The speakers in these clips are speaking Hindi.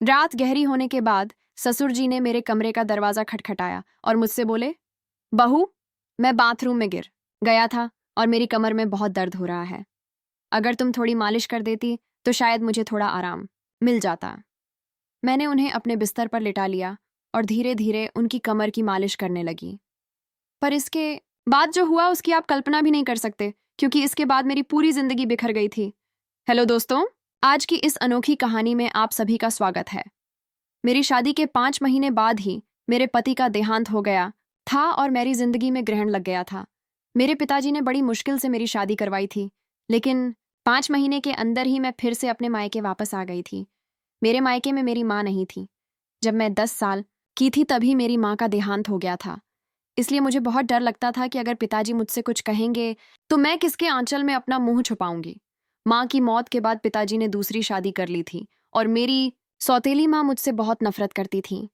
रात गहरी होने के बाद ससुर जी ने मेरे कमरे का दरवाजा खटखटाया और मुझसे बोले, बहू, मैं बाथरूम में गिर गया था और मेरी कमर में बहुत दर्द हो रहा है। अगर तुम थोड़ी मालिश कर देती तो शायद मुझे थोड़ा आराम मिल जाता। मैंने उन्हें अपने बिस्तर पर लिटा लिया और धीरे धीरे उनकी कमर की मालिश करने लगी। पर इसके बाद जो हुआ उसकी आप कल्पना भी नहीं कर सकते, क्योंकि इसके बाद मेरी पूरी जिंदगी बिखर गई थी। हेलो दोस्तों, आज की इस अनोखी कहानी में आप सभी का स्वागत है। मेरी शादी के 5 महीने बाद ही मेरे पति का देहांत हो गया था और मेरी जिंदगी में ग्रहण लग गया था। मेरे पिताजी ने बड़ी मुश्किल से मेरी शादी करवाई थी, लेकिन 5 महीने के अंदर ही मैं फिर से अपने मायके वापस आ गई थी। मेरे मायके में मेरी माँ नहीं थी। जब मैं 10 साल की थी तभी मेरी माँ का देहांत हो गया था। इसलिए मुझे बहुत डर लगता था कि अगर पिताजी मुझसे कुछ कहेंगे तो मैं किसके आंचल में अपना मुंह छुपाऊंगी। माँ की मौत के बाद पिताजी ने दूसरी शादी कर ली थी और मेरी सौतेली माँ मुझसे बहुत नफरत करती थी।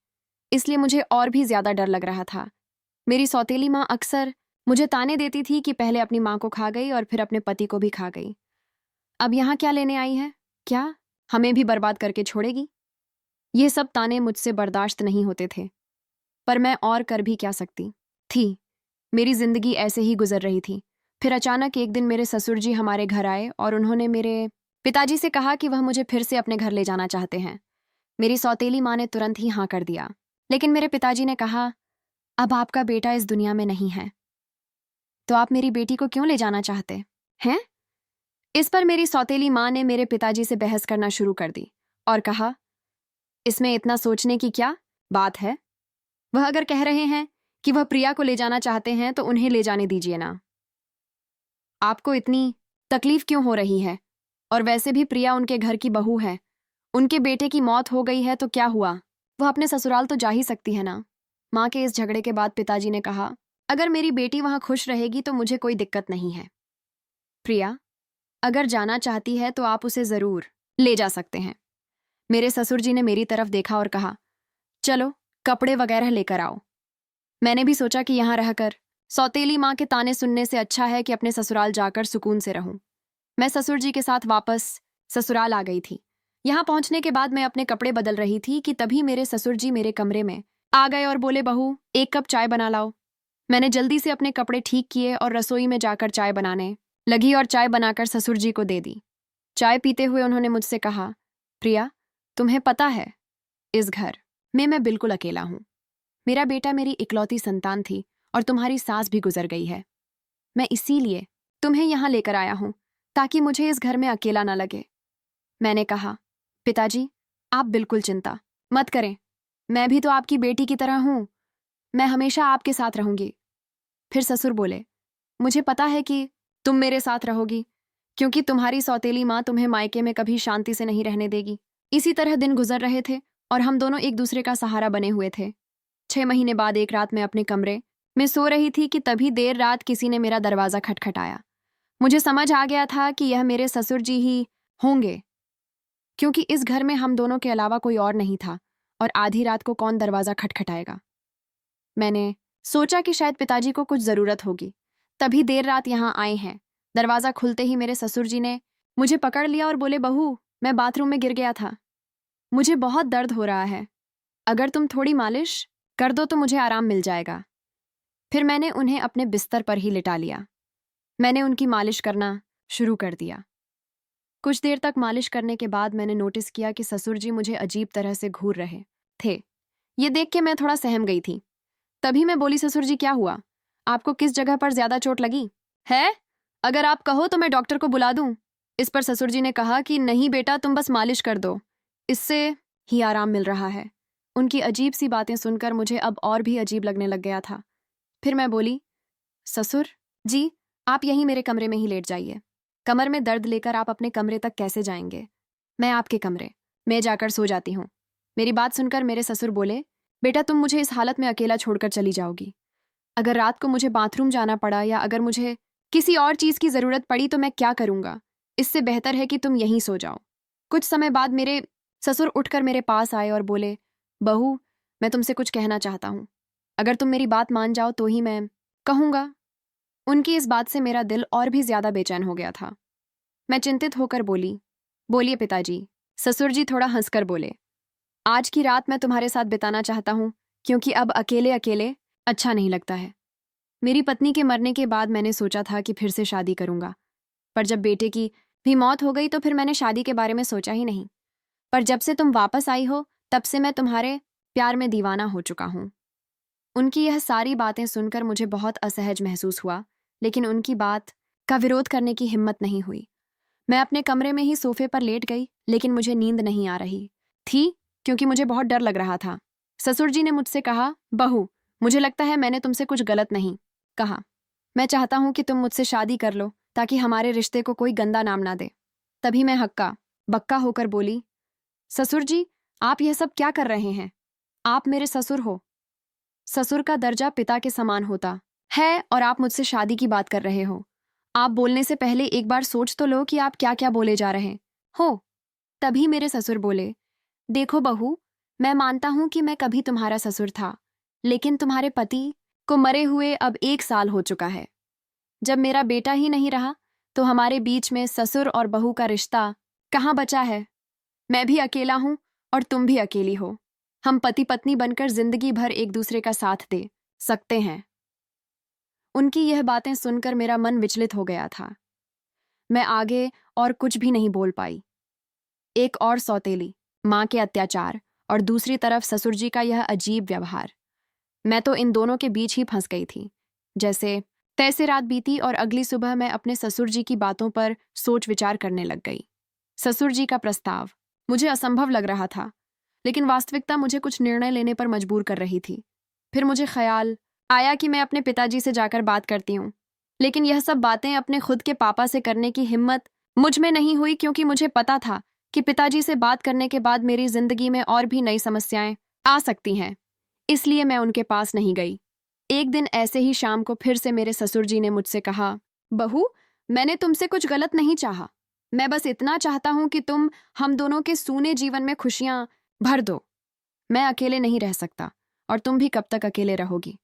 इसलिए मुझे और भी ज्यादा डर लग रहा था। मेरी सौतेली माँ अक्सर मुझे ताने देती थी कि पहले अपनी माँ को खा गई और फिर अपने पति को भी खा गई। अब यहाँ क्या लेने आई है? क्या हमें भी बर्बाद करके छोड़ेगी? ये सब ताने मुझसे बर्दाश्त नहीं होते थे, पर मैं और कर भी क्या सकती थी। मेरी जिंदगी ऐसे ही गुजर रही थी। फिर अचानक एक दिन मेरे ससुर जी हमारे घर आए और उन्होंने मेरे पिताजी से कहा कि वह मुझे फिर से अपने घर ले जाना चाहते हैं। मेरी सौतेली माँ ने तुरंत ही हाँ कर दिया, लेकिन मेरे पिताजी ने कहा, अब आपका बेटा इस दुनिया में नहीं है, तो आप मेरी बेटी को क्यों ले जाना चाहते हैं? इस पर मेरी सौतेली माँ ने मेरे पिताजी से बहस करना शुरू कर दी और कहा, इसमें इतना सोचने की क्या बात है? वह अगर कह रहे हैं कि वह प्रिया को ले जाना चाहते हैं तो उन्हें ले जाने दीजिए ना। आपको इतनी तकलीफ क्यों हो रही है? और वैसे भी प्रिया उनके घर की बहू है। उनके बेटे की मौत हो गई है तो क्या हुआ? वह अपने ससुराल तो जा ही सकती है ना। माँ के इस झगड़े के बाद पिताजी ने कहा, अगर मेरी बेटी वहां खुश रहेगी तो मुझे कोई दिक्कत नहीं है। प्रिया अगर जाना चाहती है तो आप उसे जरूर ले जा सकते हैं। मेरे ससुर जी ने मेरी तरफ देखा और कहा, चलो कपड़े वगैरह लेकर आओ। मैंने भी सोचा कि यहाँ रहकर सौतेली माँ के ताने सुनने से अच्छा है कि अपने ससुराल जाकर सुकून से रहूं। मैं ससुर जी के साथ वापस ससुराल आ गई थी। यहाँ पहुंचने के बाद मैं अपने कपड़े बदल रही थी कि तभी मेरे ससुर जी मेरे कमरे में आ गए और बोले, बहू, एक कप चाय बना लाओ। मैंने जल्दी से अपने कपड़े ठीक किए और रसोई में जाकर चाय बनाने लगी और चाय बनाकर ससुर जी को दे दी। चाय पीते हुए उन्होंने मुझसे कहा, प्रिया, तुम्हें पता है इस घर में मैं बिल्कुल अकेला हूं। मेरा बेटा मेरी इकलौती संतान थी और तुम्हारी सास भी गुजर गई है। मैं इसीलिए तुम्हें यहाँ लेकर आया हूं ताकि मुझे इस घर में अकेला ना लगे। मैंने कहा, पिताजी, आप बिल्कुल चिंता मत करें। मैं भी तो आपकी बेटी की तरह हूं। मैं हमेशा आपके साथ रहूंगी। फिर ससुर बोले, मुझे पता है कि तुम मेरे साथ रहोगी, क्योंकि तुम्हारी सौतेली माँ तुम्हें मायके में कभी शांति से नहीं रहने देगी। इसी तरह दिन गुजर रहे थे और हम दोनों एक दूसरे का सहारा बने हुए थे। 6 महीने बाद एक रात मैं अपने कमरे में सो रही थी कि तभी देर रात किसी ने मेरा दरवाजा खटखटाया। मुझे समझ आ गया था कि यह मेरे ससुर जी ही होंगे, क्योंकि इस घर में हम दोनों के अलावा कोई और नहीं था और आधी रात को कौन दरवाजा खटखटाएगा। मैंने सोचा कि शायद पिताजी को कुछ जरूरत होगी, तभी देर रात यहाँ आए हैं। दरवाजा खुलते ही मेरे ससुर जी ने मुझे पकड़ लिया और बोले, बहू, मैं बाथरूम में गिर गया था। मुझे बहुत दर्द हो रहा है। अगर तुम थोड़ी मालिश कर दो तो मुझे आराम मिल जाएगा। फिर मैंने उन्हें अपने बिस्तर पर ही लिटा लिया। मैंने उनकी मालिश करना शुरू कर दिया। कुछ देर तक मालिश करने के बाद मैंने नोटिस किया कि ससुर जी मुझे अजीब तरह से घूर रहे थे। ये देख के मैं थोड़ा सहम गई थी। तभी मैं बोली, ससुर जी, क्या हुआ? आपको किस जगह पर ज्यादा चोट लगी है? अगर आप कहो तो मैं डॉक्टर को बुला दूं। इस पर ससुर जी ने कहा कि नहीं बेटा, तुम बस मालिश कर दो, इससे ही आराम मिल रहा है। उनकी अजीब सी बातें सुनकर मुझे अब और भी अजीब लगने लग गया था। फिर मैं बोली, ससुर जी, आप यहीं मेरे कमरे में ही लेट जाइए। कमर में दर्द लेकर आप अपने कमरे तक कैसे जाएंगे? मैं आपके कमरे में जाकर सो जाती हूँ। मेरी बात सुनकर मेरे ससुर बोले, बेटा, तुम मुझे इस हालत में अकेला छोड़कर चली जाओगी। अगर रात को मुझे बाथरूम जाना पड़ा या अगर मुझे किसी और चीज की जरूरत पड़ी तो मैं क्या करूंगा? इससे बेहतर है कि तुम यहीं सो जाओ। कुछ समय बाद मेरे ससुर उठकर मेरे पास आए और बोले, बहू, मैं तुमसे कुछ कहना चाहता हूँ। अगर तुम मेरी बात मान जाओ तो ही मैं कहूंगा। उनकी इस बात से मेरा दिल और भी ज्यादा बेचैन हो गया था। मैं चिंतित होकर बोली, बोलिए पिताजी। ससुर जी थोड़ा हंसकर बोले, आज की रात मैं तुम्हारे साथ बिताना चाहता हूँ, क्योंकि अब अकेले अकेले अच्छा नहीं लगता है। मेरी पत्नी के मरने के बाद मैंने सोचा था कि फिर से शादी करूंगा, पर जब बेटे की भी मौत हो गई तो फिर मैंने शादी के बारे में सोचा ही नहीं। पर जब से तुम वापस आई हो, तब से मैं तुम्हारे प्यार में दीवाना हो चुका हूँ। उनकी यह सारी बातें सुनकर मुझे बहुत असहज महसूस हुआ, लेकिन उनकी बात का विरोध करने की हिम्मत नहीं हुई। मैं अपने कमरे में ही सोफे पर लेट गई, लेकिन मुझे नींद नहीं आ रही थी, क्योंकि मुझे बहुत डर लग रहा था। ससुर जी ने मुझसे कहा, बहू, मुझे लगता है मैंने तुमसे कुछ गलत नहीं कहा। मैं चाहता हूं कि तुम मुझसे शादी कर लो, ताकि हमारे रिश्ते को कोई गंदा नाम ना दे। तभी मैं हक्का बक्का होकर बोली, ससुर जी, आप यह सब क्या कर रहे हैं? आप मेरे ससुर हो। ससुर का दर्जा पिता के समान होता है, और आप मुझसे शादी की बात कर रहे हो। आप बोलने से पहले एक बार सोच तो लो कि आप क्या क्या बोले जा रहे हो। तभी मेरे ससुर बोले, देखो बहू, मैं मानता हूं कि मैं कभी तुम्हारा ससुर था, लेकिन तुम्हारे पति को मरे हुए अब 1 साल हो चुका है। जब मेरा बेटा ही नहीं रहा, तो हमारे बीच में ससुर और बहू का रिश्ता कहाँ बचा है? मैं भी अकेला हूं और तुम भी अकेली हो। हम पति पत्नी बनकर जिंदगी भर एक दूसरे का साथ दे सकते हैं। उनकी यह बातें सुनकर मेरा मन विचलित हो गया था। मैं आगे और कुछ भी नहीं बोल पाई। एक और सौतेली माँ के अत्याचार और दूसरी तरफ ससुर जी का यह अजीब व्यवहार। मैं तो इन दोनों के बीच ही फंस गई थी। जैसे तैसे रात बीती और अगली सुबह मैं अपने ससुर जी की बातों पर सोच विचार करने लग गई। ससुर जी का प्रस्ताव मुझे असंभव लग रहा था, लेकिन वास्तविकता मुझे कुछ निर्णय लेने पर मजबूर कर रही थी। फिर मुझे ख्याल आया कि मैं अपने पिताजी से जाकर बात करती हूँ, लेकिन यह सब बातें अपने खुद के पापा से करने की हिम्मत मुझ में नहीं हुई, क्योंकि मुझे पता था कि पिताजी से बात करने के बाद मेरी जिंदगी में और भी नई समस्याएं आ सकती हैं। इसलिए मैं उनके पास नहीं गई। एक दिन ऐसे ही शाम को फिर से मेरे ससुर जी ने मुझसे कहा, बहू, मैंने तुमसे कुछ गलत नहीं चाहा। मैं बस इतना चाहता हूं कि तुम हम दोनों के सूने जीवन में खुशियां भर दो। मैं अकेले नहीं रह सकता, और तुम भी कब तक अकेले रहोगी?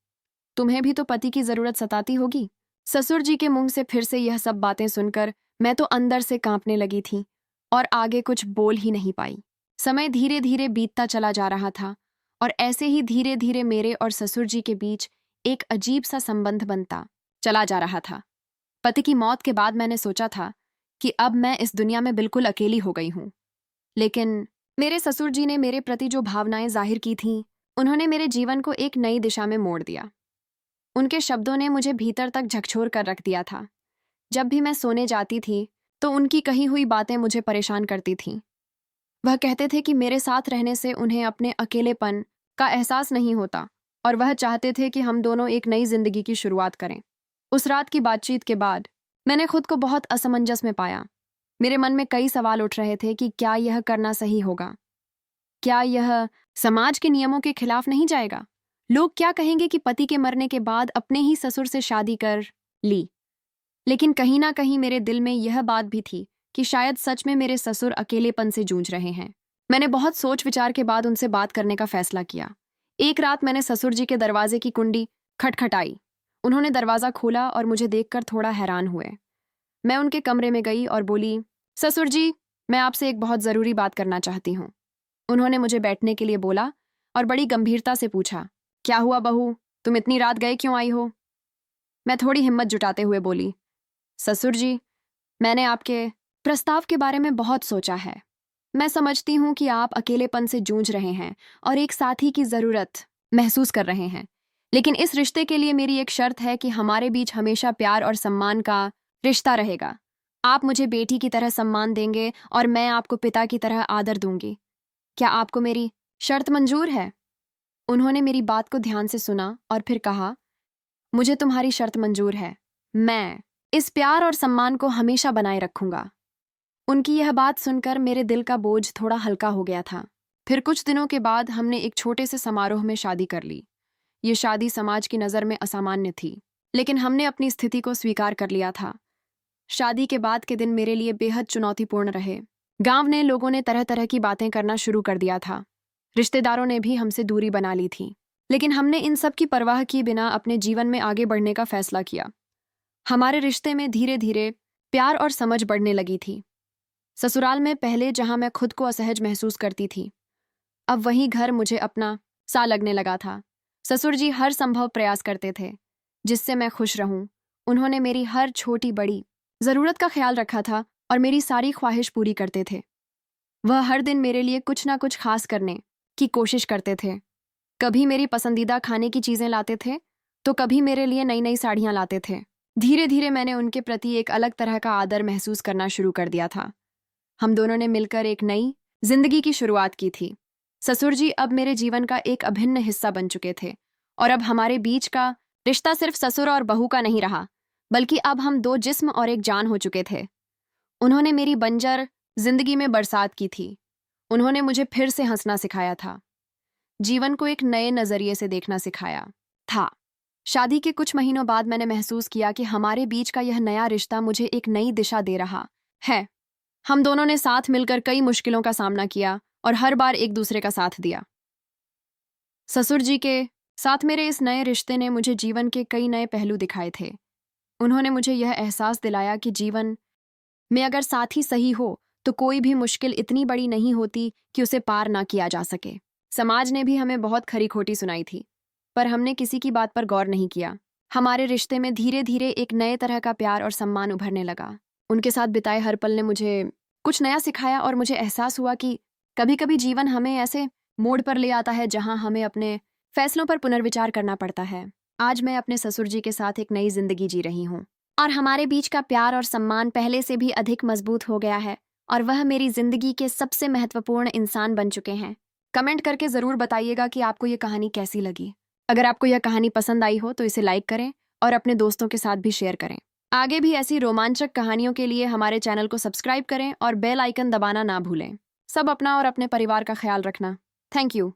तुम्हें भी तो पति की जरूरत सताती होगी। ससुर जी के मुंह से फिर से यह सब बातें सुनकर मैं तो अंदर से कांपने लगी थी और आगे कुछ बोल ही नहीं पाई। समय धीरे धीरे बीतता चला जा रहा था, और ऐसे ही धीरे धीरे मेरे और ससुर जी के बीच एक अजीब सा संबंध बनता चला जा रहा था। पति की मौत के बाद मैंने सोचा था कि अब मैं इस दुनिया में बिल्कुल अकेली हो गई हूं, लेकिन मेरे ससुर जी ने मेरे प्रति जो भावनाएं जाहिर की थीं, उन्होंने मेरे जीवन को एक नई दिशा में मोड़ दिया। उनके शब्दों ने मुझे भीतर तक झकझोर कर रख दिया था। जब भी मैं सोने जाती थी, तो उनकी कही हुई बातें मुझे परेशान करती थीं। वह कहते थे कि मेरे साथ रहने से उन्हें अपने अकेलेपन का एहसास नहीं होता, और वह चाहते थे कि हम दोनों एक नई जिंदगी की शुरुआत करें। उस रात की बातचीत के बाद मैंने खुद को बहुत असमंजस में पाया। मेरे मन में कई सवाल उठ रहे थे कि क्या यह करना सही होगा? क्या यह समाज के नियमों के खिलाफ नहीं जाएगा? लोग क्या कहेंगे कि पति के मरने के बाद अपने ही ससुर से शादी कर ली? लेकिन कहीं ना कहीं मेरे दिल में यह बात भी थी कि शायद सच में मेरे ससुर अकेलेपन से जूझ रहे हैं। मैंने बहुत सोच विचार के बाद उनसे बात करने का फैसला किया। एक रात मैंने ससुर जी के दरवाजे की कुंडी खटखटाई। उन्होंने दरवाजा खोला और मुझे देखकर थोड़ा हैरान हुए। मैं उनके कमरे में गई और बोली, ससुर जी, मैं आपसे एक बहुत जरूरी बात करना चाहती हूँ। उन्होंने मुझे बैठने के लिए बोला और बड़ी गंभीरता से पूछा, क्या हुआ बहू, तुम इतनी रात गए क्यों आई हो? मैं थोड़ी हिम्मत जुटाते हुए बोली, ससुर जी, मैंने आपके प्रस्ताव के बारे में बहुत सोचा है। मैं समझती हूँ कि आप अकेलेपन से जूझ रहे हैं और एक साथी की जरूरत महसूस कर रहे हैं, लेकिन इस रिश्ते के लिए मेरी एक शर्त है कि हमारे बीच हमेशा प्यार और सम्मान का रिश्ता रहेगा। आप मुझे बेटी की तरह सम्मान देंगे और मैं आपको पिता की तरह आदर दूंगी। क्या आपको मेरी शर्त मंजूर है? उन्होंने मेरी बात को ध्यान से सुना और फिर कहा, मुझे तुम्हारी शर्त मंजूर है। मैं इस प्यार और सम्मान को हमेशा बनाए रखूंगा। उनकी यह बात सुनकर मेरे दिल का बोझ थोड़ा हल्का हो गया था। फिर कुछ दिनों के बाद हमने एक छोटे से समारोह में शादी कर ली। ये शादी समाज की नज़र में असामान्य थी, लेकिन हमने अपनी स्थिति को स्वीकार कर लिया था। शादी के बाद के दिन मेरे लिए बेहद चुनौतीपूर्ण रहे। गांव ने लोगों ने तरह तरह की बातें करना शुरू कर दिया था। रिश्तेदारों ने भी हमसे दूरी बना ली थी, लेकिन हमने इन सब की परवाह किए बिना अपने जीवन में आगे बढ़ने का फैसला किया। हमारे रिश्ते में धीरे धीरे प्यार और समझ बढ़ने लगी थी। ससुराल में पहले जहां मैं खुद को असहज महसूस करती थी, अब वही घर मुझे अपना सा लगने लगा था। ससुर जी हर संभव प्रयास करते थे जिससे मैं खुश रहूं। उन्होंने मेरी हर छोटी बड़ी ज़रूरत का ख्याल रखा था और मेरी सारी ख्वाहिश पूरी करते थे। वह हर दिन मेरे लिए कुछ ना कुछ खास करने की कोशिश करते थे। कभी मेरी पसंदीदा खाने की चीज़ें लाते थे तो कभी मेरे लिए नई नई साड़ियाँ लाते थे। धीरे धीरे मैंने उनके प्रति एक अलग तरह का आदर महसूस करना शुरू कर दिया था। हम दोनों ने मिलकर एक नई जिंदगी की शुरुआत की थी। ससुर जी अब मेरे जीवन का एक अभिन्न हिस्सा बन चुके थे और अब हमारे बीच का रिश्ता सिर्फ ससुर और बहू का नहीं रहा, बल्कि अब हम दो जिस्म और एक जान हो चुके थे। उन्होंने मेरी बंजर जिंदगी में बरसात की थी। उन्होंने मुझे फिर से हंसना सिखाया था, जीवन को एक नए नजरिए से देखना सिखाया था। शादी के कुछ महीनों बाद मैंने महसूस किया कि हमारे बीच का यह नया रिश्ता मुझे एक नई दिशा दे रहा है। हम दोनों ने साथ मिलकर कई मुश्किलों का सामना किया और हर बार एक दूसरे का साथ दिया। ससुर जी के साथ मेरे इस नए रिश्ते ने मुझे जीवन के कई नए पहलू दिखाए थे। उन्होंने मुझे यह एहसास दिलाया कि जीवन में अगर साथी सही हो तो कोई भी मुश्किल इतनी बड़ी नहीं होती कि उसे पार ना किया जा सके। समाज ने भी हमें बहुत खरी खोटी सुनाई थी, पर हमने किसी की बात पर गौर नहीं किया। हमारे रिश्ते में धीरे धीरे एक नए तरह का प्यार और सम्मान उभरने लगा। उनके साथ बिताए हर पल ने मुझे कुछ नया सिखाया और मुझे एहसास हुआ कि कभी कभी जीवन हमें ऐसे मोड़ पर ले आता है जहां हमें अपने फैसलों पर पुनर्विचार करना पड़ता है। आज मैं अपने ससुर जी के साथ एक नई जिंदगी जी रही हूँ और हमारे बीच का प्यार और सम्मान पहले से भी अधिक मजबूत हो गया है और वह मेरी जिंदगी के सबसे महत्वपूर्ण इंसान बन चुके हैं। कमेंट करके ज़रूर बताइएगा कि आपको ये कहानी कैसी लगी। अगर आपको यह कहानी पसंद आई हो तो इसे लाइक करें और अपने दोस्तों के साथ भी शेयर करें। आगे भी ऐसी रोमांचक कहानियों के लिए हमारे चैनल को सब्सक्राइब करें और बेल आइकन दबाना ना भूलें। सब अपना और अपने परिवार का ख्याल रखना। Thank you.